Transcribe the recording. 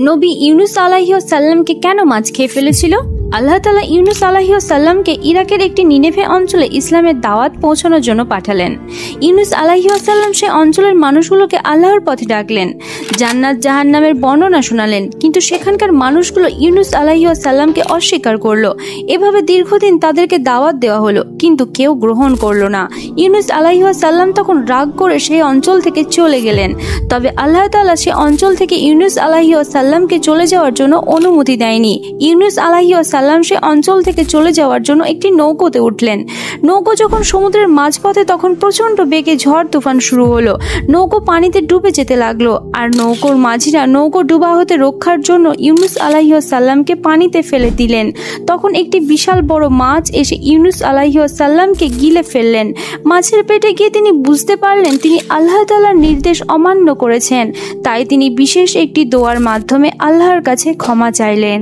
নবী ইউনুস আলাইহিস সালামকে কেন মাছ খেয়ে ফেলেছিল? আল্লাহ তাআলা ইউনুস আলাইহিস সালামকে ইরাকের একটি নিনেভে অঞ্চলে ইসলামের দাওয়াত পৌঁছানোর জন্য পাঠালেন। ইউনুস আলাইহিস সালাম সেই অঞ্চলের মানুষগুলোকে আল্লাহর পথে ডাকলেন, জান্নাত জাহান্নামের বর্ণনা শোনালেন, কিন্তু সেখানকার মানুষগুলো ইউনুস আলাইহিস সালামকে অস্বীকার করলো। এভাবে দীর্ঘদিন তাদেরকে দাওয়াত দেওয়া হলো, কিন্তু কেউ গ্রহণ করলো না। ইউনুস আলাইহিস সালাম তখন রাগ করে সেই অঞ্চল থেকে চলে গেলেন। তবে আল্লাহ তাআলা সেই অঞ্চল থেকে ইউনুস আলাইহিস সালামকে চলে যাওয়ার জন্য অনুমতি দেয়নি। ইউনুস আলাইহিস সালাম সে অঞ্চল থেকে চলে যাওয়ার জন্য একটি নৌকোতে উঠলেন। নৌকো যখন সমুদ্রের মাঝপথে, তখন প্রচন্ড বেগে ঝড় তুফান শুরু হলো। নৌকো পানিতে ডুবে যেতে লাগলো, আর নৌকোর মাঝিরা নৌকো ডুবা হতে রক্ষার জন্য ইউনুস আলাইহিস সালামকে পানিতে ফেলে দিলেন। তখন একটি বিশাল বড় মাছ এসে ইউনুস আলাইহিস সালামকে গিলে ফেললেন। মাছের পেটে গিয়ে তিনি বুঝতে পারলেন তিনি আল্লাহ তাআলার নির্দেশ অমান্য করেছেন। তাই তিনি বিশেষ একটি দোয়ার মাধ্যমে আল্লাহর কাছে ক্ষমা চাইলেন।